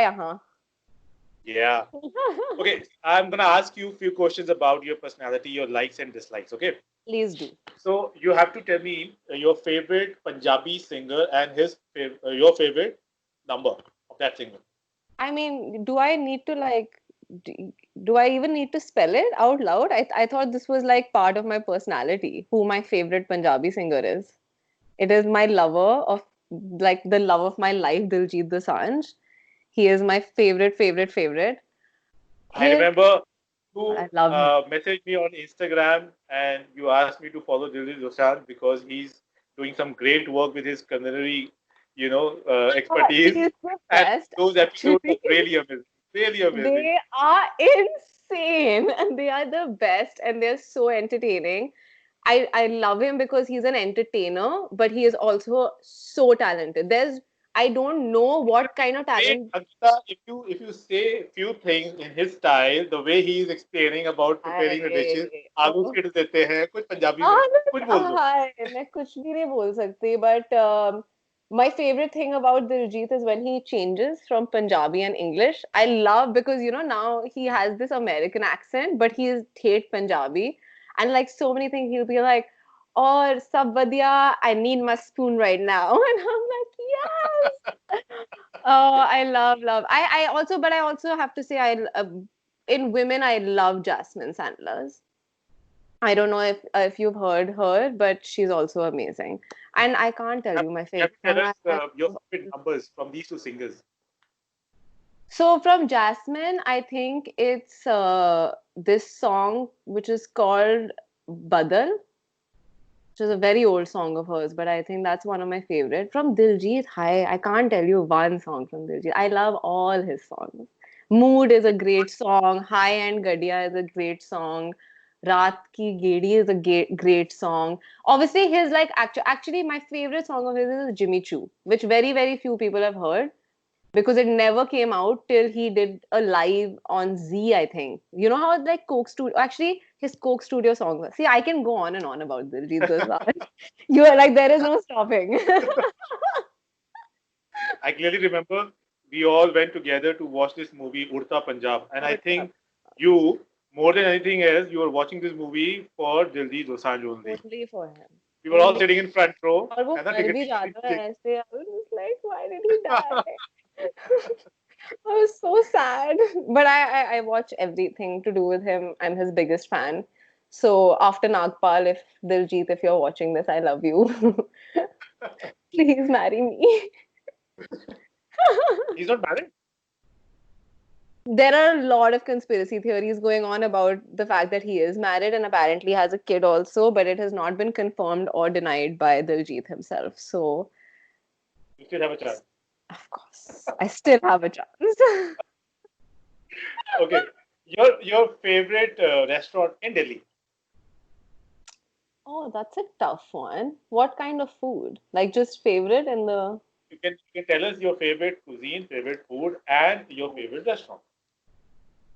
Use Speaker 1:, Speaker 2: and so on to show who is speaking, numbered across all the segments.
Speaker 1: यहाँ.
Speaker 2: Yeah. Okay, I'm gonna ask you a few questions about your personality, your likes and dislikes. Okay.
Speaker 1: Please do.
Speaker 2: So you have to tell me your favorite Punjabi singer and your favorite number of that singer.
Speaker 1: I mean, do I need to like, do, do I even need to spell it out loud? I thought this was like part of my personality, who my favorite Punjabi singer is. It is my lover of, like, the love of my life, Diljit Dosanjh. He is my favorite.
Speaker 2: I
Speaker 1: His,
Speaker 2: remember you
Speaker 1: I love him.
Speaker 2: messaged me on Instagram and you asked me to follow Dilip Dosanjh because he's doing some great work with his culinary,
Speaker 1: He
Speaker 2: expertise.
Speaker 1: is the
Speaker 2: And
Speaker 1: best,
Speaker 2: those episodes
Speaker 1: actually.
Speaker 2: are really amazing. Really amazing.
Speaker 1: They are insane and they are the best and they're so entertaining. I love him because he's an entertainer, but he is also so talented. I don't know what kind of
Speaker 2: Way,
Speaker 1: talent.
Speaker 2: Ankita, if you say few things in his style, the way he is explaining about preparing the dishes, आलू
Speaker 1: Oh,
Speaker 2: skits देते हैं कुछ पंजाबी में
Speaker 1: आनंद,
Speaker 2: कुछ बोल दो.
Speaker 1: हाय मैं कुछ भी नहीं बोल सकती but my favorite thing about Diljit is when he changes from Punjabi and English. I love because now he has this American accent but he is thet Punjabi and like so many things he'll be like और सब बढ़िया I need my spoon right now and I'm like yes. Oh, I love I also have to say in women I love Jasmine Sandler. I don't know if you've heard her, but she's also amazing. And I can't tell you my
Speaker 2: You have
Speaker 1: favorite
Speaker 2: to tell
Speaker 1: song.
Speaker 2: us your favorite numbers from these two singers.
Speaker 1: So from Jasmine, I think it's this song which is called Badal, which is a very old song of hers, but I think that's one of my favorite. From Diljit, hi, I can't tell you one song from Diljit. I love all his songs. Mood is a great song. High End Gadiya is a great song. Raat Ki Gedi is a great song. Obviously, his like actually my favorite song of his is Jimmy Choo, which very few people have heard because it never came out till he did a live on Z, I think. You know how like Coke Studio, actually his Coke Studio songs. See, I can go on and on about Diljit Dosanjh. You are like there is no stopping.
Speaker 2: I clearly remember we all went together to watch this movie Urta Punjab, and I
Speaker 1: What's up?
Speaker 2: think you more than anything else you were watching this movie for Diljit Dosanjh only.
Speaker 1: Only for him.
Speaker 2: We were all
Speaker 1: Only.
Speaker 2: sitting in front row,
Speaker 1: और वो
Speaker 2: and the
Speaker 1: मर
Speaker 2: ticket
Speaker 1: भी
Speaker 2: की
Speaker 1: जाता है
Speaker 2: थी.
Speaker 1: ऐसे. I was just like, why did he die? I was so sad. But I watch everything to do with him. I'm his biggest fan. So after Nagpal, if Diljit, if you're watching this, I love you. Please marry me.
Speaker 2: He's not married.
Speaker 1: There are a lot of conspiracy theories going on about the fact that he is married and apparently has a kid also, but it has not been confirmed or denied by Diljit himself. So,
Speaker 2: You still have a chance.
Speaker 1: of course, I still have a chance.
Speaker 2: Okay, your favorite restaurant in Delhi?
Speaker 1: Oh, that's a tough one. What kind of food? Like just favorite in the.
Speaker 2: You can tell us your favorite cuisine, favorite food, and your favorite restaurant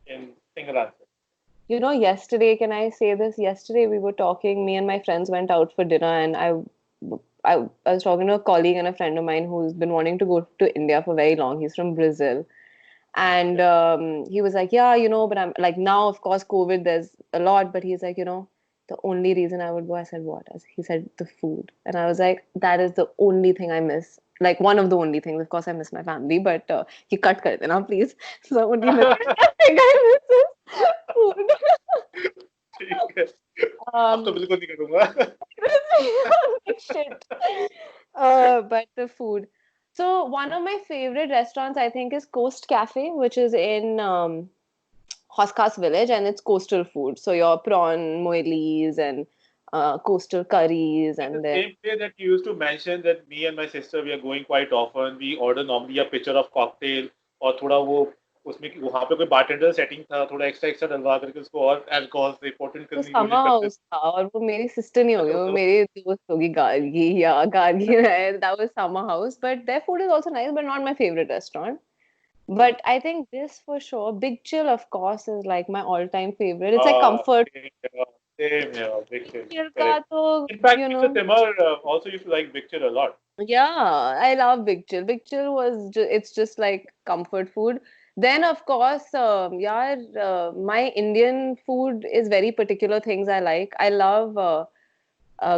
Speaker 2: in single answer.
Speaker 1: Yesterday, can I say this? Yesterday we were talking, me and my friends went out for dinner and I was talking to a colleague and a friend of mine who's been wanting to go to India for very long. He's from Brazil. And
Speaker 2: Okay.
Speaker 1: he was like, yeah, but I'm like, now, of course, COVID, there's a lot, but he's like, the only reason I would go, I said, what? He said, the food. And I was like, that is the only thing I miss. Like, one of the only things. Of course, I miss my family, but he cut kar dena, please. So, only thing I miss is food.
Speaker 2: ठीक है. अब तो
Speaker 1: um,
Speaker 2: बिल्कुल नहीं करूँगा.
Speaker 1: like shit. But the food. So, one of my favorite restaurants, I think, is Coast Cafe, which is in Hoskas Village, and it's coastal food. So your prawn moilies and coastal curries,
Speaker 2: In the
Speaker 1: and then
Speaker 2: same way that you used to mention that me and my sister we are going quite often. We order normally a pitcher of cocktail और थोड़ा वो उसमें वहाँ पे कोई bartender setting था थोड़ा extra डलवा करके उसको और alcohol से potent
Speaker 1: वो
Speaker 2: करने की
Speaker 1: समर
Speaker 2: कोशिश करते थे.
Speaker 1: हाउस था और वो मेरी सिस्टर नहीं होगी,
Speaker 2: अच्छा
Speaker 1: वो
Speaker 2: तो
Speaker 1: मेरी दोस्त होगी गार्गी या गार्गी है. That was summer house, but their food is also nice, but not my favorite restaurant. But I think this for sure, Big Chill, of course, is like my all-time favorite. It's like comfort.
Speaker 2: same here, Big Chill.
Speaker 1: Chill का
Speaker 2: Correct.
Speaker 1: तो
Speaker 2: In fact, Mr. Timur also used to like Big Chill a lot.
Speaker 1: Yeah, I love Big Chill. Big Chill was it's just like comfort food. Then of course, yeah, my Indian food is very particular things I like. I love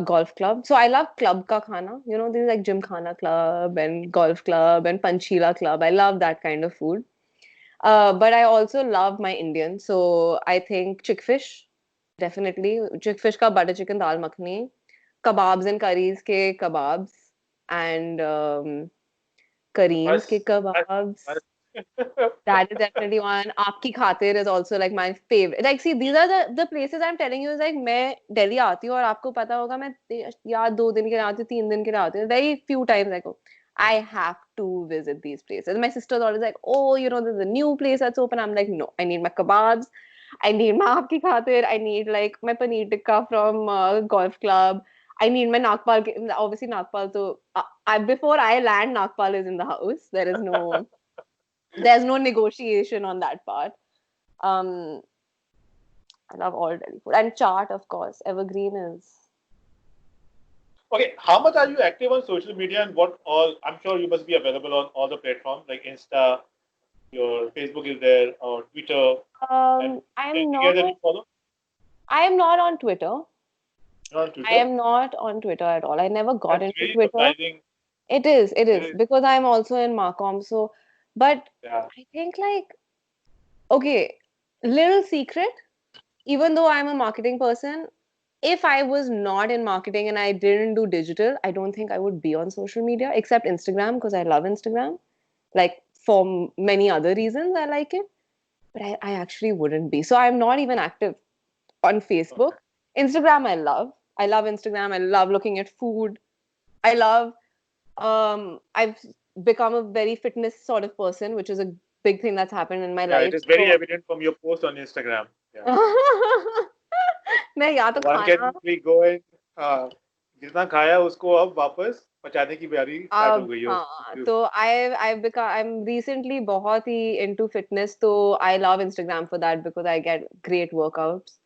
Speaker 1: golf club. So I love club ka khana. You know, these like Gymkhana Club and golf club and Panchila Club. I love that kind of food. But I also love my Indian. So I think chickfish, definitely. Chickfish ka butter chicken dal makhani, kebabs and curries ke kebabs, and Kareem's
Speaker 2: बस
Speaker 1: ke kebabs.
Speaker 2: बस
Speaker 1: That is definitely one. Aapki Khatir is also like my favorite. Like, see, these are the places I'm telling you is like मैं Delhi आती हूँ और आपको पता होगा मैं या 2 दिन के लिए आती हूँ 3 दिन के लिए आती हूँ. Very few times I go. I have to visit these places. My sister's always like, oh, you know, there's a new place that's open. I'm like, no, I need my kebabs. I need my Aapki Khatir. I need like my paneer tikka from golf club. I need my Nagpal. Obviously, Nagpal. So, before I land, Nagpal is in the house. There's no negotiation on that part. Um, I love all Delhi food and chaat, of course. Evergreen is.
Speaker 2: Okay, how much are you active on social media and what all? I'm sure you must be available on all the platforms like Insta, your Facebook is there, or Twitter, and
Speaker 1: I'm
Speaker 2: anything else that you
Speaker 1: not.
Speaker 2: follow?
Speaker 1: I am not on Twitter.
Speaker 2: You're on
Speaker 1: I
Speaker 2: Twitter?
Speaker 1: am not on Twitter at all. I never got
Speaker 2: That's
Speaker 1: into
Speaker 2: really
Speaker 1: Twitter.
Speaker 2: surprising.
Speaker 1: It is
Speaker 2: Really,
Speaker 1: because I'm also in Marcom. So, but
Speaker 2: yeah.
Speaker 1: I think like okay, little secret. Even though I'm a marketing person, if I was not in marketing and I didn't do digital, I don't think I would be on social media except Instagram because I love Instagram. Like for many other reasons, I like it, but I actually wouldn't be. So I'm not even active on Facebook.
Speaker 2: Okay.
Speaker 1: Instagram, I love. I love Instagram. I love looking at food. I love, I've become a very fitness sort of person, which is a big thing that's happened in my
Speaker 2: Yeah, it
Speaker 1: life.
Speaker 2: is very
Speaker 1: So
Speaker 2: evident from your post on Instagram. Yeah.
Speaker 1: मैं या तो
Speaker 2: One can
Speaker 1: खाना
Speaker 2: easily go and जितना खाया उसको अब वापस पचाने की बारी स्टार्ट हो
Speaker 1: अब
Speaker 2: गई है
Speaker 1: हाँ
Speaker 2: उसकी.
Speaker 1: तो I've become I'm recently बहुत ही into fitness तो I love Instagram for that because I get great workouts.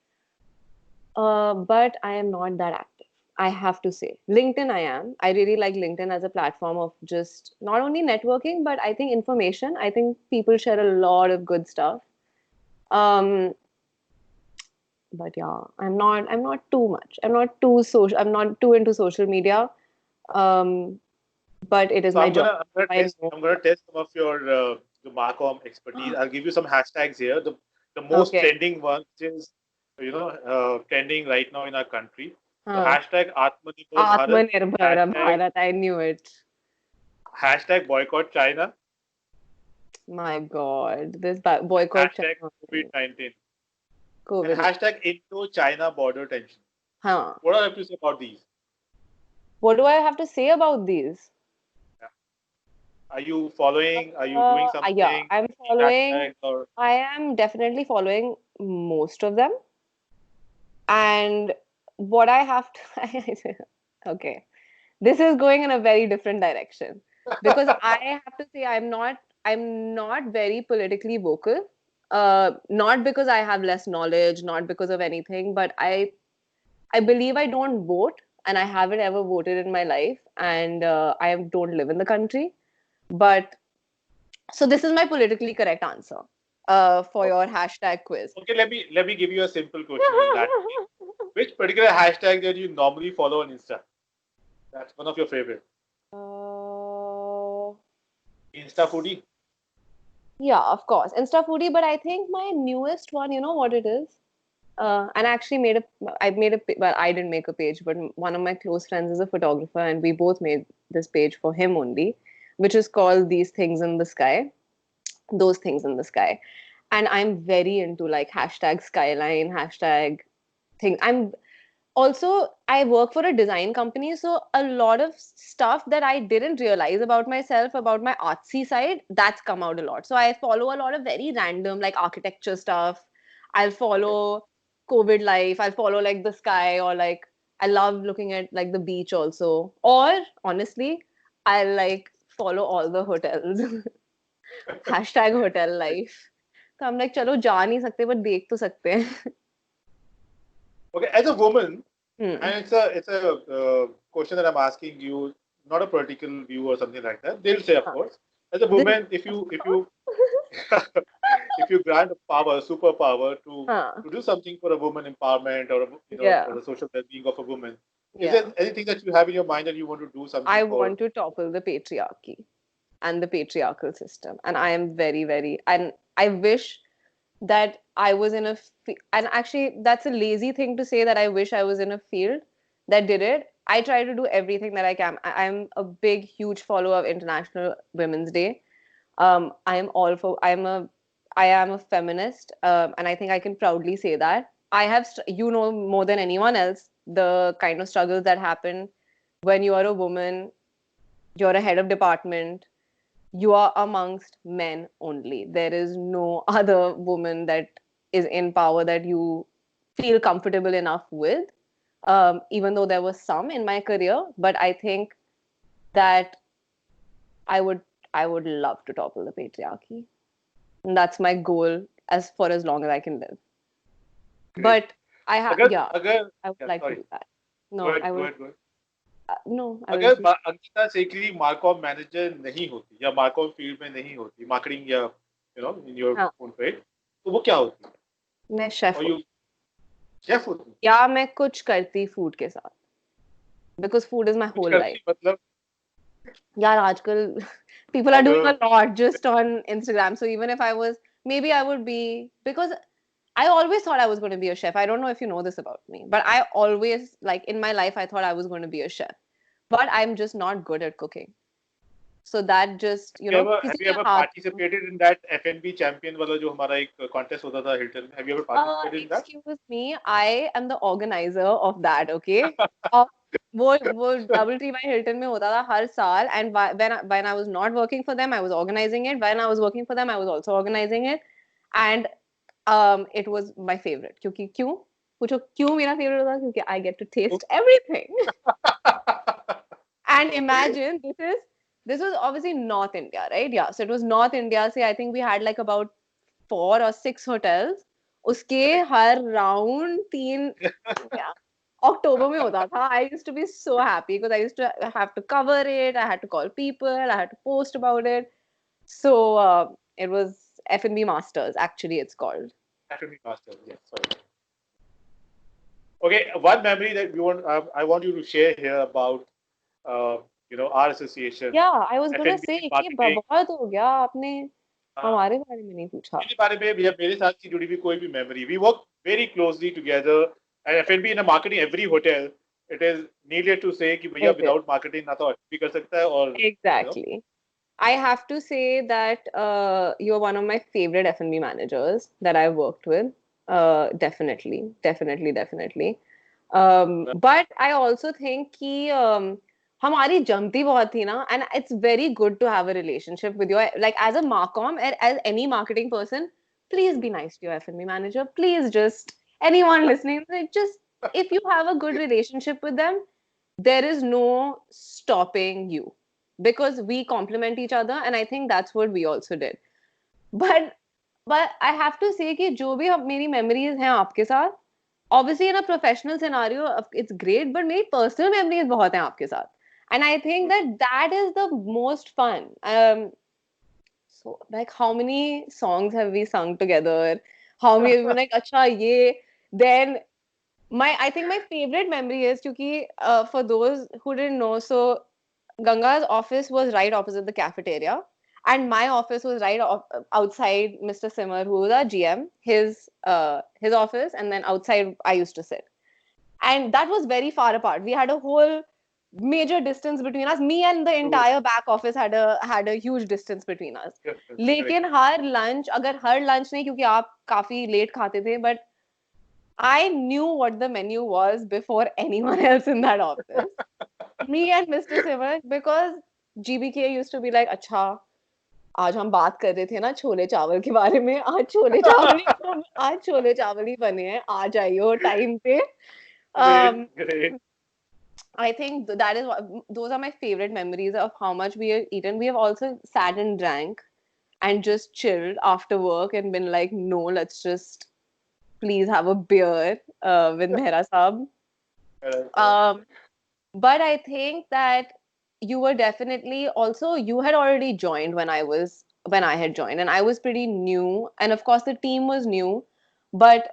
Speaker 1: But I am not that active. I have to say. LinkedIn, I am. I really like LinkedIn as a platform of just not only networking, but I think information. I think people share a lot of good stuff. Um, but yeah, I'm not too much. I'm not too social. I'm not too into social media. Um, but it is
Speaker 2: So
Speaker 1: my job.
Speaker 2: I'm gonna
Speaker 1: I
Speaker 2: test
Speaker 1: know.
Speaker 2: I'm gonna test some of your the Marcom expertise. I'll give you some hashtags here. The most
Speaker 1: Okay.
Speaker 2: trending one, which is trending right now in our country. So
Speaker 1: Huh.
Speaker 2: hashtag Atmanirbhar Bharat,
Speaker 1: Atmanirbhar
Speaker 2: hashtag
Speaker 1: Bharat. I knew it.
Speaker 2: hashtag boycott China,
Speaker 1: My God. This
Speaker 2: and
Speaker 1: boycott
Speaker 2: hashtag
Speaker 1: China.
Speaker 2: COVID-19, and
Speaker 1: COVID.
Speaker 2: hashtag Indo-China border tension.
Speaker 1: Huh.
Speaker 2: What do I have to say about these?
Speaker 1: What do I have to say about these?
Speaker 2: Yeah. Are you following? Are you doing
Speaker 1: Yeah,
Speaker 2: something?
Speaker 1: I'm
Speaker 2: Any
Speaker 1: following.
Speaker 2: hashtags or
Speaker 1: I am definitely following most of them. And what I have to, okay, this is going in a very different direction because I have to say I'm not very politically vocal. Not because I have less knowledge, not because of anything, but I believe I don't vote, and I haven't ever voted in my life, and I don't live in the country. But so this is my politically correct answer for
Speaker 2: okay?
Speaker 1: your hashtag quiz.
Speaker 2: Okay, let me give you a simple question in that case. Which particular hashtag that you normally follow on Insta? That's one of your favorite.
Speaker 1: uh,
Speaker 2: Insta foodie.
Speaker 1: yeah, of course, Insta foodie. But I think my newest one, you know what it is? And I actually well, I didn't make a page, but one of my close friends is a photographer, and we both made this page for him only, which is called These Things in the Sky, Those Things in the Sky. And I'm very into like hashtag skyline, hashtag thing. I work for a design company, so a lot of stuff that I didn't realize about myself, about my artsy side, that's come out a lot. So I follow a lot of very random like architecture stuff. I'll
Speaker 2: Okay.
Speaker 1: follow COVID life. I'll follow like the sky or like I love looking at like the beach also. Or honestly, I like follow all the hotels. Hashtag hotel life. तो हम like चलो जा नहीं सकते but देख तो सकते हैं.
Speaker 2: Okay. As a woman,
Speaker 1: Hmm.
Speaker 2: and it's a question that I'm asking you. not a political view or something like that. They'll say, of
Speaker 1: हाँ,
Speaker 2: course, as a
Speaker 1: this
Speaker 2: woman, if you grant a power, superpower
Speaker 1: हाँ,
Speaker 2: to do something for a woman empowerment or
Speaker 1: yeah,
Speaker 2: for the social well-being of a woman, is
Speaker 1: yeah.
Speaker 2: there anything that you have in your mind that you want to do something
Speaker 1: I
Speaker 2: for?
Speaker 1: want to topple the patriarchy and the patriarchal system, and I am very, very, and I wish that I was in a, and actually, that's a lazy thing to say that I wish I was in a field that did it. I try to do everything that I can. I'm a big, huge follower of International Women's Day. I am all for. I am a feminist, and I think I can proudly say that. I have, you know, more than anyone else, the kind of struggles that happen when you are a woman, you're a head of department, you are amongst men only. There is no other woman that is in power that you feel comfortable enough with. Even though there was some in my career, but I think that I would I would love to topple the patriarchy. And that's my goal as for as long as I can live.
Speaker 2: Great.
Speaker 1: But I have,
Speaker 2: अगर
Speaker 1: yeah,
Speaker 2: अगर
Speaker 1: I would
Speaker 2: yeah,
Speaker 1: like to
Speaker 2: sorry.
Speaker 1: do that.
Speaker 2: Go
Speaker 1: No,
Speaker 2: ahead,
Speaker 1: I
Speaker 2: go
Speaker 1: will.
Speaker 2: ahead, go ahead.
Speaker 1: No, I will
Speaker 2: अगर
Speaker 1: just.
Speaker 2: Ankita सेकरी मार्कॉम manager नहीं होती या मार्कॉम field में नहीं होती, marketing या इन योर
Speaker 1: हाँ,
Speaker 2: ओन फील्ड, तो वो क्या होती?
Speaker 1: मैं शेफ
Speaker 2: और
Speaker 1: हूँ
Speaker 2: यू शेफ होती?
Speaker 1: या मैं कुछ करती फूड के साथ because food is my
Speaker 2: कुछ
Speaker 1: whole life.
Speaker 2: करती मतलब
Speaker 1: Yeah, आजकल people are doing
Speaker 2: अगर
Speaker 1: a lot just on Instagram. So even if I was, maybe I would be, because I always thought I was going to be a chef. I don't know if you know this about me, but I always, like in my life, I thought I was going to be a chef. But I'm just not good at cooking. So that just,
Speaker 2: have
Speaker 1: किसी
Speaker 2: you
Speaker 1: के
Speaker 2: ever
Speaker 1: हाथ,
Speaker 2: participated in that FNB champion वाला जो हमारा एक contest होता था Hilton में? Have you ever participated in that?
Speaker 1: excuse me, I am the organizer of that, okay? Of वो डबल ट्री बाय हिल्टन में होता था हर साल, and when I was not working for them I was organizing it, when I was working for them I was also organizing it, and it was my favorite. क्योंकि क्यों पूछो क्यों मेरा favorite होता, क्योंकि I get to taste everything. And imagine this was obviously North India, right? Yeah, so it was North India. Say I think we had like about 4 or 6 hotels. उसके
Speaker 2: Correct.
Speaker 1: हर round 3 अक्टूबर में होता था. I used to be so happy because I used to have to cover it. I had to call people. I had to post about it. So it was F&B Masters. Actually, it's called.
Speaker 2: FNB master, yes. Sorry. Okay, one memory that I want you to share here about our association,
Speaker 1: Yeah, I was gonna
Speaker 2: FNB
Speaker 1: say कि
Speaker 2: marketing.
Speaker 1: बहुत हो गया आपने हमारे बारे में नहीं पूछा.
Speaker 2: मेरे बारे में या मेरे साथ की जुड़ी हुई कोई भी memory. We work very closely together, and FNB in a marketing every hotel. It is needed to say कि भैया
Speaker 1: It is.
Speaker 2: without marketing ना तो भी कर सकता है और
Speaker 1: Exactly. I have to say that you're one of my favorite F&B managers that I've worked with. Definitely, definitely, definitely. But I also think कि हमारी जमती बहुत थी ना, and it's very good to have a relationship with your, like as a marcom and as any marketing person, please be nice to your F&B manager. Please just anyone listening, like, just if you have a good relationship with them, there is no stopping you because we complement each other, and I think that's what we also did. but but I have to say कि जो भी मेरी memories हैं आपके साथ, obviously in a professional scenario it's great, but मेरी personal memories बहुत हैं आपके साथ, and I think that is the most fun. So like how many songs have we sung together, how many have been like अच्छा ये, then I think my favorite memory is क्योंकि for those who didn't know, so Ganga's office was right opposite the cafeteria, and my office was right outside Mr. Simmer, who was our GM, his office, and then outside I used to sit, and that was very far apart. We had a whole major distance between us. Me and the
Speaker 2: True.
Speaker 1: entire back office had a huge distance between us.
Speaker 2: Yes, yes, correct.
Speaker 1: लेकिन हर lunch, अगर हर lunch नहीं क्योंकि आप काफी late खाते थे, but I knew what the menu was before anyone else in that office. Me and Mr. Simar, because GBK used to be like, अच्छा आज हम बात कर रहे थे ना छोले चावल के बारे में, आज छोले चावल ही बने हैं, आ जाइयो टाइम पे.
Speaker 2: Great,
Speaker 1: um,
Speaker 2: great.
Speaker 1: I think that is those are my favorite memories of how much we have eaten. We have also sat and drank and just chilled after work and been like, no, let's just please have a beer with Mehra Saab.
Speaker 2: Correct, correct.
Speaker 1: Um, but I think that you were definitely also, you had already joined when I had joined, and I was pretty new, and of course the team was new, but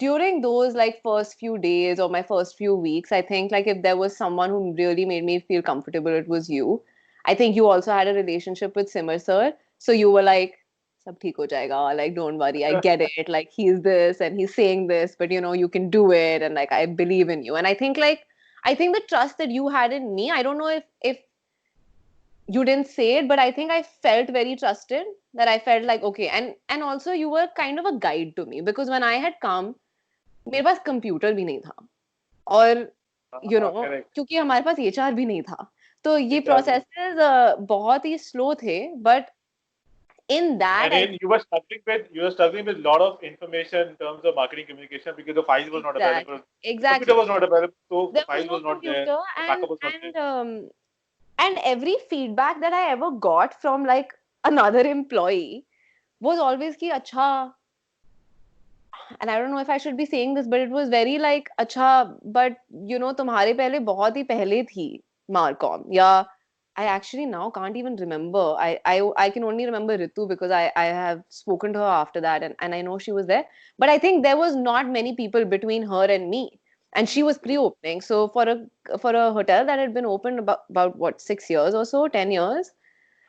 Speaker 1: during those like first few days or my first few weeks, I think like if there was someone who really made me feel comfortable, it was you. I think you also had a relationship with Simar sir, so you were like, sab theek ho jayega, like don't worry, I get it, like he's this and he's saying this, but you can do it, and like I believe in you. And I think the trust that you had in me, I don't know if you didn't say it, but I think I felt very trusted, that I felt like okay. And also you were kind of a guide to me, because when I had come, मेरे पास computer भी नहीं था, और
Speaker 2: Correct.
Speaker 1: क्योंकि हमारे पास HR भी नहीं था, तो ये
Speaker 2: Exactly.
Speaker 1: प्रोसेसेस बहुत ही स्लो थे, but in that
Speaker 2: And
Speaker 1: I
Speaker 2: then you were struggling with a lot of information in terms of marketing communication because the files was not available. The computer
Speaker 1: exactly
Speaker 2: was not available, so the
Speaker 1: there was
Speaker 2: file
Speaker 1: no
Speaker 2: was not there,
Speaker 1: computer,
Speaker 2: the backup was not there.
Speaker 1: and every feedback that I ever got from like another employee was always ki acha, and I don't know if I should be saying this, but it was very like acha, but तुम्हारे पहले बहुत ही पहले थी Marcom, yeah. I actually now can't even remember. I can only remember Ritu because I have spoken to her after that, and I know she was there. But I think there was not many people between her and me, and she was pre-opening. So for a hotel that had been opened about what, 6 years or so, 10 years.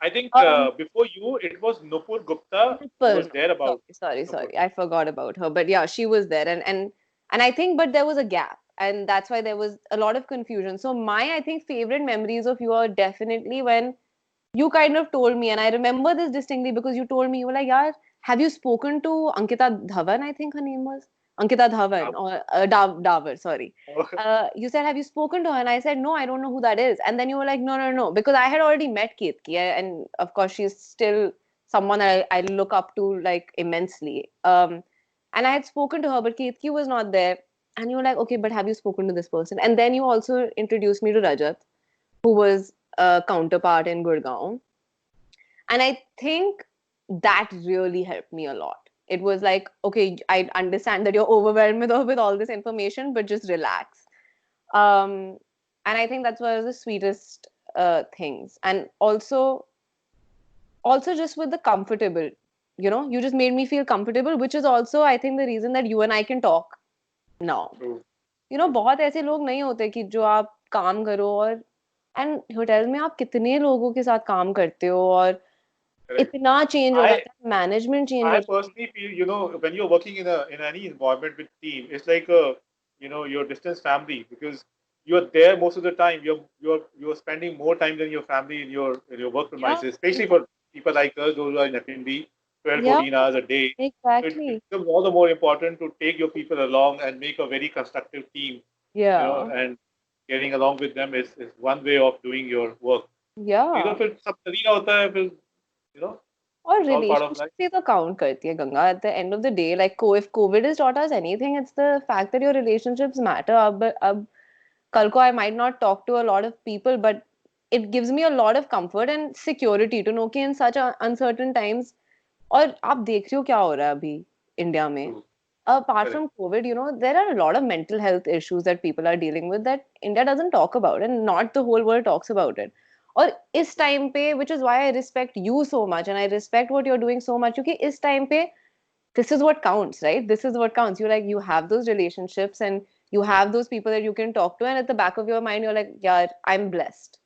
Speaker 2: I think
Speaker 1: Um,
Speaker 2: before you, it was Nupur Gupta who
Speaker 1: Nipper,
Speaker 2: was
Speaker 1: no,
Speaker 2: there about Nupur.
Speaker 1: sorry. I forgot about her. But yeah, she was there, and I think, but there was a gap, and that's why there was a lot of confusion. So I think, favorite memories of you are definitely when you kind of told me, and I remember this distinctly because you told me, you were like, "Yeah, have you spoken to Ankita Dhawan?" I think her name was Ankita Dhawan, or Davar. Sorry. You said, "Have you spoken to her?" And I said, "No, I don't know who that is." And then you were like, "No, no, no," because I had already met Ketki, and of course she's still someone I look up to like immensely. And I had spoken to her, but Ketki was not there. And you were like, "Okay, but have you spoken to this person?" And then you also introduced me to Rajat, who was a counterpart in Gurgaon. And I think that really helped me a lot. It was like, okay, I understand that you're overwhelmed with all this information, but just relax. Um, and I think that's one of the sweetest things. And also just with the comfortable, you just made me feel comfortable, which is also, I think, the reason that you and I can talk now.
Speaker 2: True.
Speaker 1: बहुत ऐसे लोग नहीं होते कि जो आप काम करो, और एंड होटल में आप कितने लोगों के साथ काम करते हो, और
Speaker 2: Correct.
Speaker 1: इतना चेंज हो
Speaker 2: I
Speaker 1: जाता है, मैनेजमेंट चेंज हो
Speaker 2: I
Speaker 1: जाती
Speaker 2: personally feel, when you're working in any environment with team, it's like a, your distance family because you're there most of the time. You're spending more time than your family in your work
Speaker 1: है. Yeah,
Speaker 2: premises, especially for people like us, those who are in F&B, 12,
Speaker 1: yeah,
Speaker 2: 14 hours a day. So it
Speaker 1: exactly.
Speaker 2: becomes all the more important to take your people along and make a very constructive team,
Speaker 1: Yeah,
Speaker 2: and getting along with them is one way of doing your work.
Speaker 1: yeah.
Speaker 2: फिर सब तरीका होता है फिर,
Speaker 1: और
Speaker 2: it's all part of
Speaker 1: relationship
Speaker 2: life.
Speaker 1: ही तो count करती है Ganga, at the end of the day, like if COVID has taught us anything, it's the fact that your relationships matter. अब कल को I might not talk to a lot of people, but it gives me a lot of comfort and security to know कि in such uncertain times. और आप देख रहे हो क्या हो रहा है अभी इंडिया में.
Speaker 2: True.
Speaker 1: Apart
Speaker 2: Correct.
Speaker 1: from COVID, there are a lot of mental health issues that people are dealing with that India doesn't talk about, and not the whole world talks about it. और इस time पे, which is why I respect you so much and I respect what you're doing so much, क्योंकि इस time पे this is what counts, right? This is what counts. You have those relationships, and you have those people that you can talk to, and at the back of your mind you're like, yeah, I'm blessed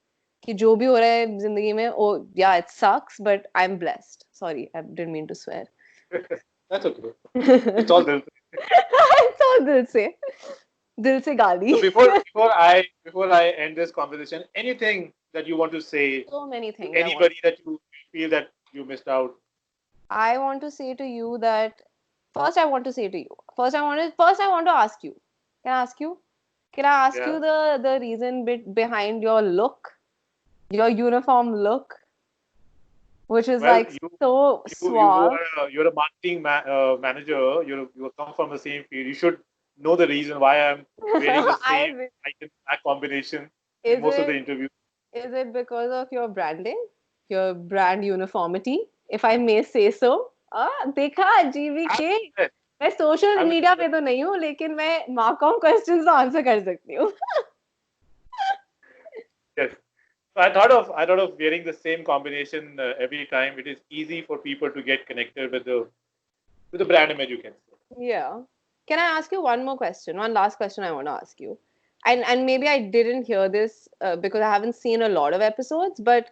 Speaker 1: कि जो भी हो रहा है जिंदगी में, oh yeah, it sucks, but I'm blessed. Sorry, I didn't mean to swear.
Speaker 2: That's okay. It's all good.
Speaker 1: It's all दिल से गाली.
Speaker 2: So before I end this conversation, anything that you want to say
Speaker 1: So many
Speaker 2: to
Speaker 1: things I want.
Speaker 2: anybody that you feel that you missed out?
Speaker 1: I want to say to you that first I want to say to you. First I want to ask you. Can I ask you? Can I ask
Speaker 2: Yeah.
Speaker 1: you the reason behind your look, your uniform look, which is
Speaker 2: Well,
Speaker 1: like so suave.
Speaker 2: you're a marketing manager. You come from the same field. You should know the reason why I'm wearing the same
Speaker 1: I
Speaker 2: white and black combination in
Speaker 1: is
Speaker 2: most of the
Speaker 1: it
Speaker 2: interviews.
Speaker 1: is it because of your branding, your brand uniformity, if I may say so? देखा
Speaker 2: I'm
Speaker 1: GVK.
Speaker 2: impressed.
Speaker 1: मैं social
Speaker 2: I'm
Speaker 1: media
Speaker 2: impressed.
Speaker 1: पे तो नहीं हूँ, लेकिन मैं मार्कॉम questions तो answer कर सकती हूँ.
Speaker 2: Yes. I thought of wearing the same combination every time. It is easy for people to get connected with the brand image, you can say.
Speaker 1: Yeah. Can I ask you one more question? One last question I want to ask you. And maybe I didn't hear this because I haven't seen a lot of episodes, but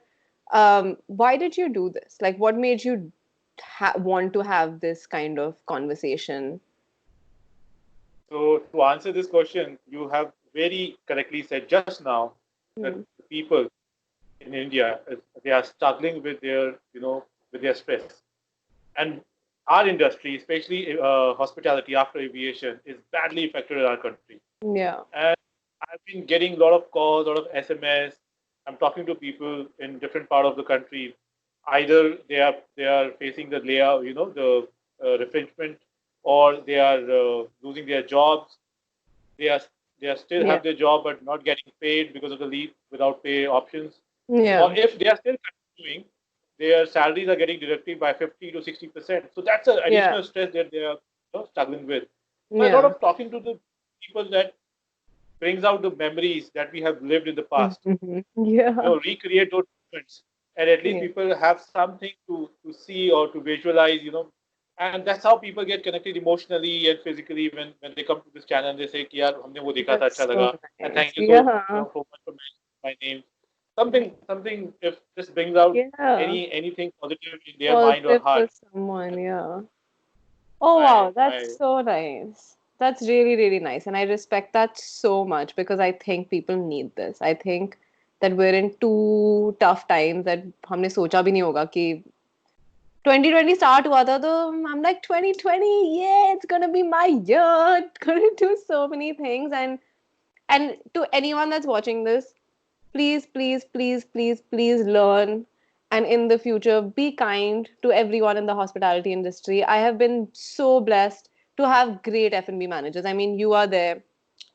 Speaker 1: why did you do this? Like, what made you want to have this kind of conversation?
Speaker 2: So to answer this question, you have very correctly said just now that
Speaker 1: Hmm.
Speaker 2: people in India they are struggling with their stress, and our industry, especially hospitality after aviation, is badly affected in our country.
Speaker 1: Yeah.
Speaker 2: And I've been getting a lot of calls, a lot of SMS. I'm talking to people in different part of the country. Either they are facing the layoff, the retrenchment, or they are losing their jobs. They are they are still
Speaker 1: Yeah.
Speaker 2: have their job but not getting paid because of the leave without pay options. Or
Speaker 1: Yeah.
Speaker 2: if they are still continuing, their salaries are getting deducted by 50 to 60%. So that's an
Speaker 1: Yeah.
Speaker 2: additional stress that they are struggling with. So I thought
Speaker 1: Yeah.
Speaker 2: of talking to the people that brings out the memories that we have lived in the past.
Speaker 1: Mhm. Yeah.
Speaker 2: Recreate those moments, and at least
Speaker 1: Yeah.
Speaker 2: people have something to see or to visualize. And that's how people get connected emotionally and physically when they come to this channel and they say, "कि यार हमने वो देखा था
Speaker 1: That's
Speaker 2: अच्छा लगा,"
Speaker 1: so
Speaker 2: and
Speaker 1: nice.
Speaker 2: thank you
Speaker 1: Yeah.
Speaker 2: so much for mentioning my name. Something if this brings out
Speaker 1: Yeah.
Speaker 2: anything positive in their mind or
Speaker 1: Positive for
Speaker 2: heart,
Speaker 1: someone. Yeah. Oh
Speaker 2: my
Speaker 1: wow, that's
Speaker 2: my
Speaker 1: so nice. That's really, really nice. And I respect that so much because I think people need this. I think that we're in two tough times that हमने सोचा भी नहीं होगा कि 2020 start हुआ था तो I'm like 2020, yeah, it's gonna be my year. Gonna do so many things. And to anyone that's watching this, please, please, please, please, please learn and in the future be kind to everyone in the hospitality industry. I have been so blessed to have great F&B managers. I mean, you are there,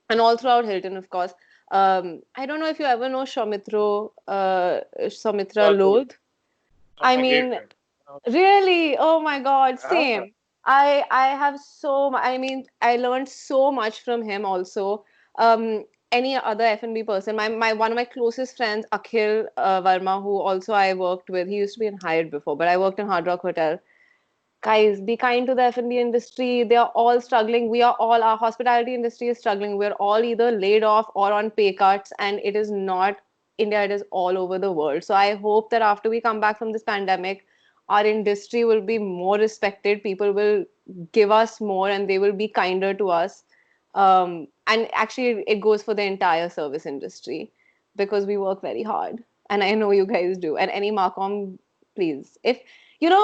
Speaker 1: and all throughout Hilton, of course. I don't know if you ever know Soumitra
Speaker 2: Sure, cool.
Speaker 1: Lodh.
Speaker 2: One of
Speaker 1: I
Speaker 2: my great
Speaker 1: mean,
Speaker 2: friends.
Speaker 1: really, oh my God,
Speaker 2: Ah,
Speaker 1: same. I have I mean, I learned so much from him also. Any other F&B person, my one of my closest friends, Akhil Verma, who also I worked with, he used to be in Hyatt before, but I worked in Hard Rock Hotel. Guys, be kind to the F&B industry. They are all struggling. Our hospitality industry is struggling. We're all either laid off or on pay cuts, and it is not India, it is all over the world. So I hope that after we come back from this pandemic, our industry will be more respected. People will give us more and they will be kinder to us. And actually, it goes for the entire service industry because we work very hard. And I know you guys do. And any Marcom, please. If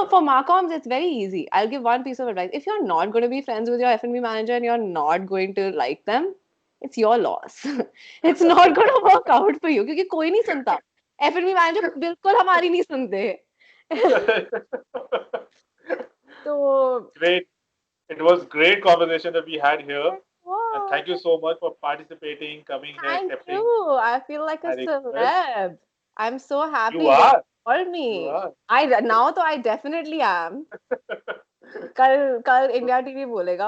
Speaker 1: for Marcoms, it's very easy. I'll give one piece of advice. If you're not going to be friends with your F&B manager and you're not going to like them, it's your loss. It's not going to work out for you क्योंकि कोई नहीं सुनता. F&B manager बिल्कुल हमारी नहीं सुनते. तो
Speaker 2: great. It was great conversation that we had here. And
Speaker 1: wow,
Speaker 2: thank you so much for participating, coming here,
Speaker 1: thank
Speaker 2: accepting
Speaker 1: you. I feel like a
Speaker 2: my request.
Speaker 1: celeb. I'm so
Speaker 2: You
Speaker 1: happy that
Speaker 2: are.
Speaker 1: you called
Speaker 2: You
Speaker 1: me.
Speaker 2: are.
Speaker 1: I now तो I definitely am. कल कल India TV बोलेगा